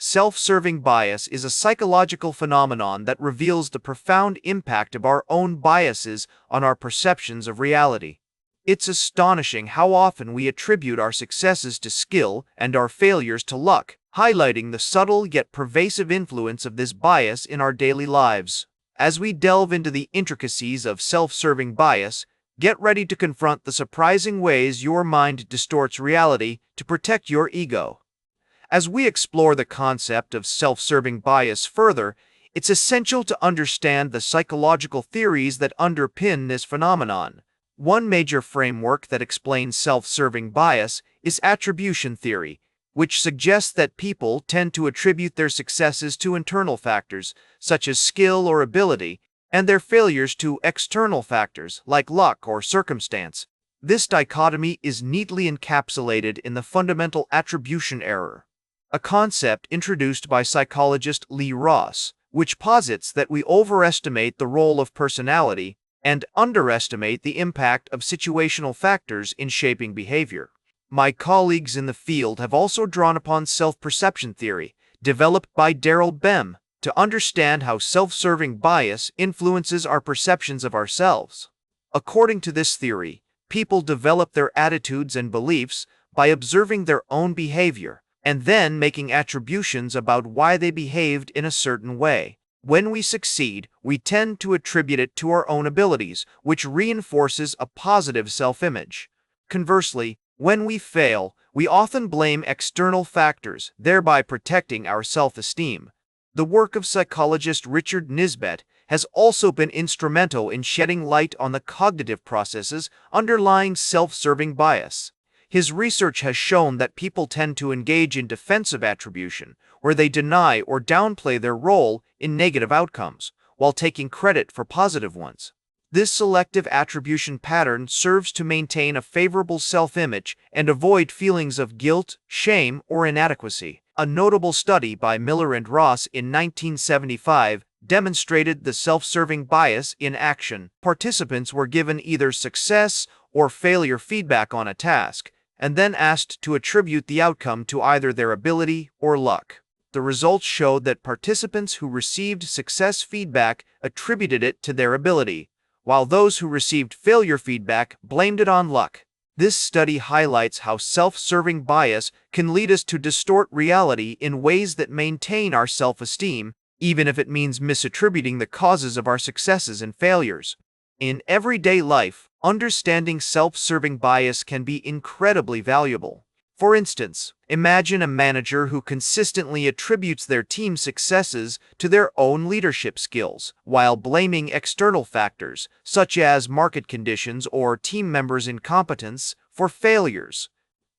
Self-serving bias is a psychological phenomenon that reveals the profound impact of our own biases on our perceptions of reality. It's astonishing how often we attribute our successes to skill and our failures to luck, highlighting the subtle yet pervasive influence of this bias in our daily lives. As we delve into the intricacies of self-serving bias, get ready to confront the surprising ways your mind distorts reality to protect your ego. As we explore the concept of self-serving bias further, it's essential to understand the psychological theories that underpin this phenomenon. One major framework that explains self-serving bias is attribution theory, which suggests that people tend to attribute their successes to internal factors, such as skill or ability, and their failures to external factors, like luck or circumstance. This dichotomy is neatly encapsulated in the fundamental attribution error, a concept introduced by psychologist Lee Ross, which posits that we overestimate the role of personality and underestimate the impact of situational factors in shaping behavior. My colleagues in the field have also drawn upon self-perception theory, developed by Darrell Bem, to understand how self-serving bias influences our perceptions of ourselves. According to this theory, people develop their attitudes and beliefs by observing their own behavior and then making attributions about why they behaved in a certain way. When we succeed, we tend to attribute it to our own abilities, which reinforces a positive self-image. Conversely, when we fail, we often blame external factors, thereby protecting our self-esteem. The work of psychologist Richard Nisbett has also been instrumental in shedding light on the cognitive processes underlying self-serving bias. His research has shown that people tend to engage in defensive attribution, where they deny or downplay their role in negative outcomes, while taking credit for positive ones. This selective attribution pattern serves to maintain a favorable self-image and avoid feelings of guilt, shame, or inadequacy. A notable study by Miller and Ross in 1975 demonstrated the self-serving bias in action. Participants were given either success or failure feedback on a task, and then asked to attribute the outcome to either their ability or luck. The results showed that participants who received success feedback attributed it to their ability, while those who received failure feedback blamed it on luck. This study highlights how self-serving bias can lead us to distort reality in ways that maintain our self-esteem, even if it means misattributing the causes of our successes and failures. In everyday life, understanding self-serving bias can be incredibly valuable. For instance, imagine a manager who consistently attributes their team's successes to their own leadership skills, while blaming external factors, such as market conditions or team members' incompetence, for failures.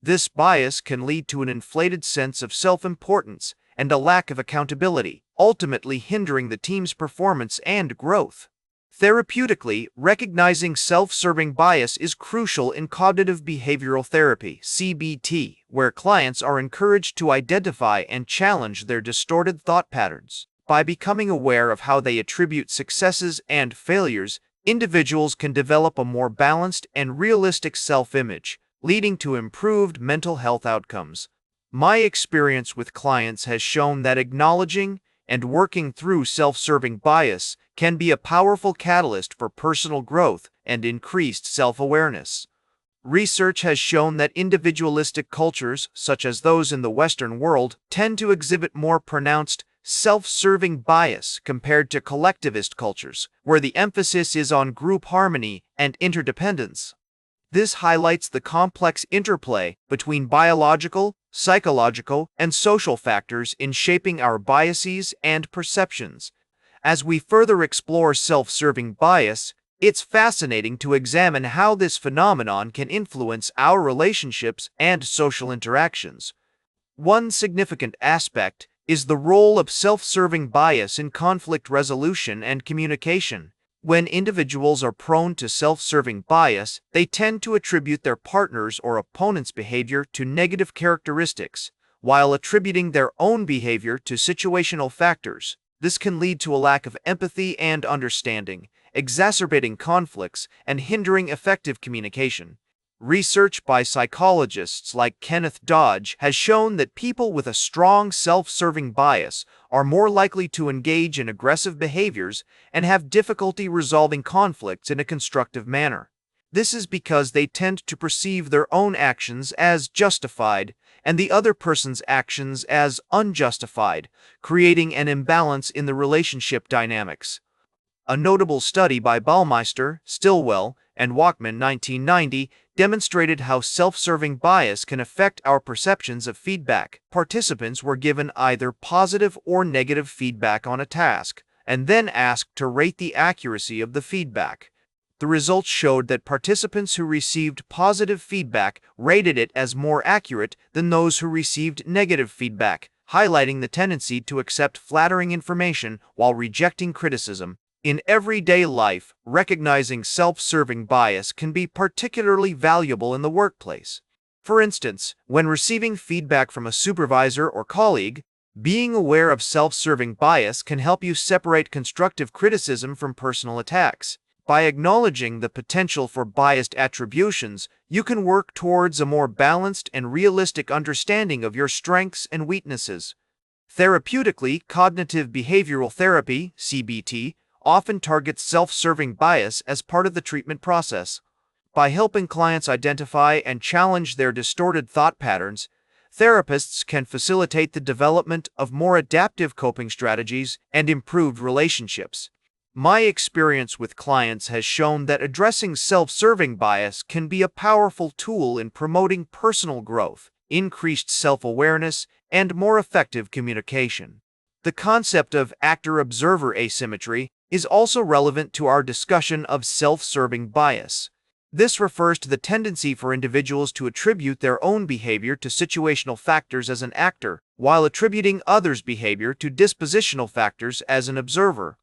This bias can lead to an inflated sense of self-importance and a lack of accountability, ultimately hindering the team's performance and growth. Therapeutically, recognizing self-serving bias is crucial in cognitive behavioral therapy (CBT), where clients are encouraged to identify and challenge their distorted thought patterns. By becoming aware of how they attribute successes and failures, individuals can develop a more balanced and realistic self-image, leading to improved mental health outcomes. My experience with clients has shown that acknowledging and working through self-serving bias can be a powerful catalyst for personal growth and increased self-awareness. Research has shown that individualistic cultures, such as those in the Western world, tend to exhibit more pronounced self-serving bias compared to collectivist cultures, where the emphasis is on group harmony and interdependence. This highlights the complex interplay between biological, psychological, and social factors in shaping our biases and perceptions. As we further explore self-serving bias, it's fascinating to examine how this phenomenon can influence our relationships and social interactions. One significant aspect is the role of self-serving bias in conflict resolution and communication. When individuals are prone to self-serving bias, they tend to attribute their partner's or opponent's behavior to negative characteristics, while attributing their own behavior to situational factors. This can lead to a lack of empathy and understanding, exacerbating conflicts and hindering effective communication. Research by psychologists like Kenneth Dodge has shown that people with a strong self-serving bias are more likely to engage in aggressive behaviors and have difficulty resolving conflicts in a constructive manner. This is because they tend to perceive their own actions as justified and the other person's actions as unjustified, creating an imbalance in the relationship dynamics. A notable study by Baumeister, Stilwell, and Walkman 1990 demonstrated how self-serving bias can affect our perceptions of feedback. Participants were given either positive or negative feedback on a task, and then asked to rate the accuracy of the feedback. The results showed that participants who received positive feedback rated it as more accurate than those who received negative feedback, highlighting the tendency to accept flattering information while rejecting criticism. In everyday life, recognizing self-serving bias can be particularly valuable in the workplace. For instance, when receiving feedback from a supervisor or colleague, being aware of self-serving bias can help you separate constructive criticism from personal attacks. By acknowledging the potential for biased attributions, you can work towards a more balanced and realistic understanding of your strengths and weaknesses. Therapeutically, cognitive behavioral therapy, CBT, often targets self-serving bias as part of the treatment process. By helping clients identify and challenge their distorted thought patterns, therapists can facilitate the development of more adaptive coping strategies and improved relationships. My experience with clients has shown that addressing self-serving bias can be a powerful tool in promoting personal growth, increased self-awareness, and more effective communication. The concept of actor-observer asymmetry is also relevant to our discussion of self-serving bias. This refers to the tendency for individuals to attribute their own behavior to situational factors as an actor, while attributing others' behavior to dispositional factors as an observer.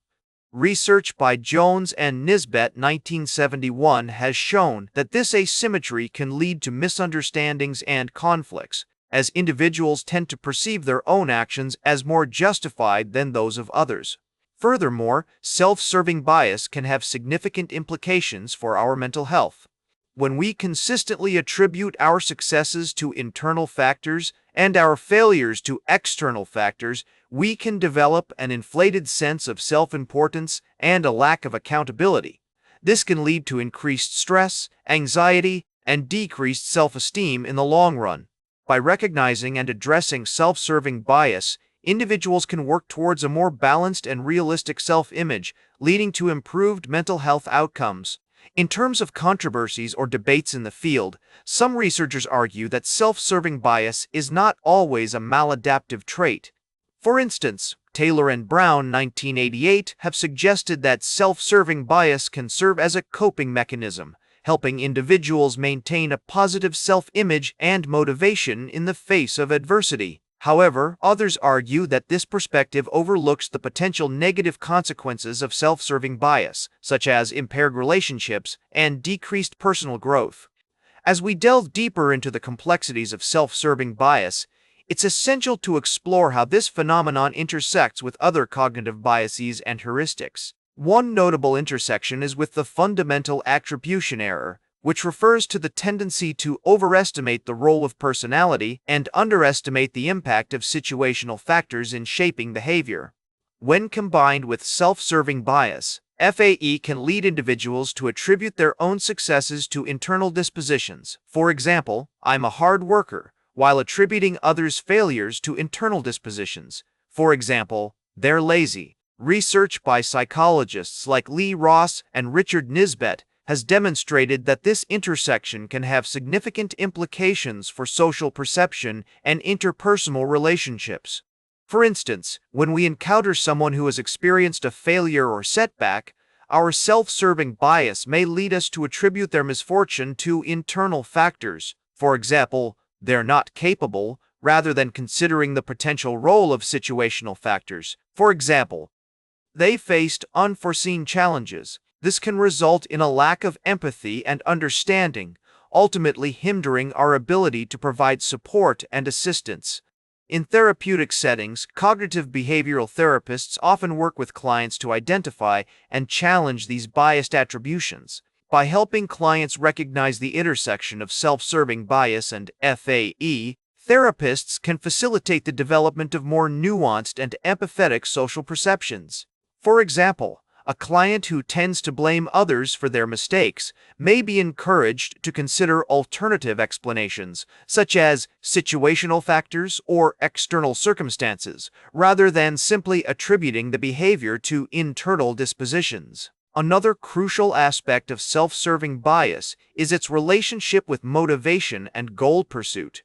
Research by Jones and Nisbet 1971 has shown that this asymmetry can lead to misunderstandings and conflicts, as individuals tend to perceive their own actions as more justified than those of others. Furthermore, self-serving bias can have significant implications for our mental health. When we consistently attribute our successes to internal factors and our failures to external factors, we can develop an inflated sense of self-importance and a lack of accountability. This can lead to increased stress, anxiety, and decreased self-esteem in the long run. By recognizing and addressing self-serving bias, individuals can work towards a more balanced and realistic self-image, leading to improved mental health outcomes. In terms of controversies or debates in the field, some researchers argue that self-serving bias is not always a maladaptive trait. For instance, Taylor and Brown 1988 have suggested that self-serving bias can serve as a coping mechanism, helping individuals maintain a positive self-image and motivation in the face of adversity. However, others argue that this perspective overlooks the potential negative consequences of self-serving bias, such as impaired relationships and decreased personal growth. As we delve deeper into the complexities of self-serving bias, it's essential to explore how this phenomenon intersects with other cognitive biases and heuristics. One notable intersection is with the fundamental attribution error, which refers to the tendency to overestimate the role of personality and underestimate the impact of situational factors in shaping behavior. When combined with self-serving bias, FAE can lead individuals to attribute their own successes to internal dispositions. For example, "I'm a hard worker," while attributing others' failures to internal dispositions. For example, "They're lazy." Research by psychologists like Lee Ross and Richard Nisbet has demonstrated that this intersection can have significant implications for social perception and interpersonal relationships. For instance, when we encounter someone who has experienced a failure or setback, our self-serving bias may lead us to attribute their misfortune to internal factors. For example, "They're not capable," rather than considering the potential role of situational factors. For example, "They faced unforeseen challenges." This can result in a lack of empathy and understanding, ultimately hindering our ability to provide support and assistance. In therapeutic settings, cognitive behavioral therapists often work with clients to identify and challenge these biased attributions. By helping clients recognize the intersection of self-serving bias and FAE, therapists can facilitate the development of more nuanced and empathetic social perceptions. For example, a client who tends to blame others for their mistakes may be encouraged to consider alternative explanations, such as situational factors or external circumstances, rather than simply attributing the behavior to internal dispositions. Another crucial aspect of self-serving bias is its relationship with motivation and goal pursuit.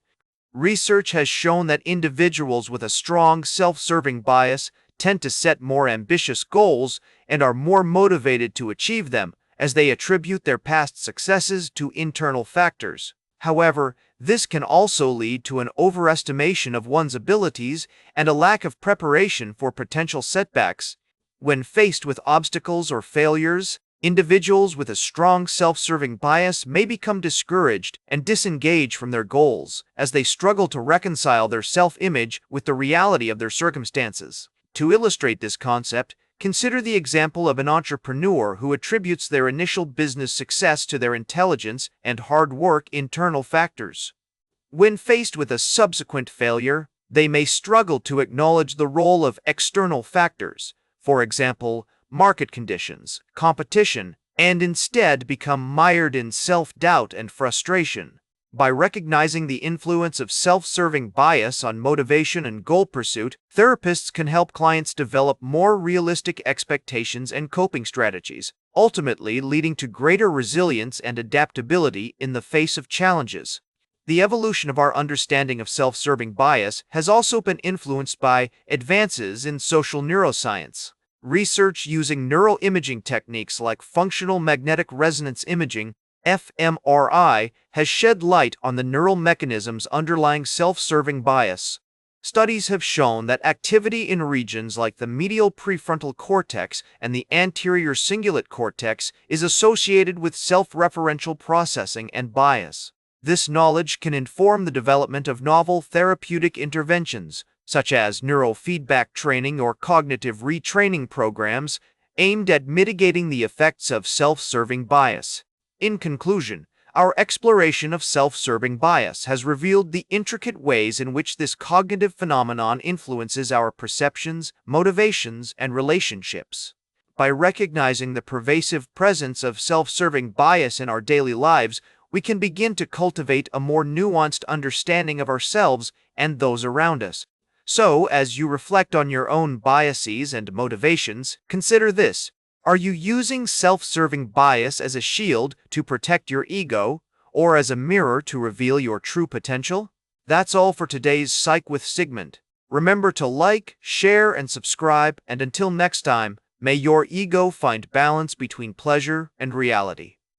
Research has shown that individuals with a strong self-serving bias tend to set more ambitious goals and are more motivated to achieve them, as they attribute their past successes to internal factors. However, this can also lead to an overestimation of one's abilities and a lack of preparation for potential setbacks. When faced with obstacles or failures, individuals with a strong self-serving bias may become discouraged and disengage from their goals, as they struggle to reconcile their self-image with the reality of their circumstances. To illustrate this concept, consider the example of an entrepreneur who attributes their initial business success to their intelligence and hard work internal factors. When faced with a subsequent failure, they may struggle to acknowledge the role of external factors, for example, market conditions, competition, and instead become mired in self-doubt and frustration. By recognizing the influence of self-serving bias on motivation and goal pursuit, therapists can help clients develop more realistic expectations and coping strategies, ultimately leading to greater resilience and adaptability in the face of challenges. The evolution of our understanding of self-serving bias has also been influenced by advances in social neuroscience. Research using neuroimaging techniques like functional magnetic resonance imaging (fMRI) has shed light on the neural mechanisms underlying self-serving bias. Studies have shown that activity in regions like the medial prefrontal cortex and the anterior cingulate cortex is associated with self-referential processing and bias. This knowledge can inform the development of novel therapeutic interventions, such as neurofeedback training or cognitive retraining programs, aimed at mitigating the effects of self-serving bias. In conclusion, our exploration of self-serving bias has revealed the intricate ways in which this cognitive phenomenon influences our perceptions, motivations, and relationships. By recognizing the pervasive presence of self-serving bias in our daily lives, we can begin to cultivate a more nuanced understanding of ourselves and those around us. So, as you reflect on your own biases and motivations, consider this. Are you using self-serving bias as a shield to protect your ego, or as a mirror to reveal your true potential? That's all for today's Psych with Sigmund. Remember to like, share, and subscribe, and until next time, may your ego find balance between pleasure and reality.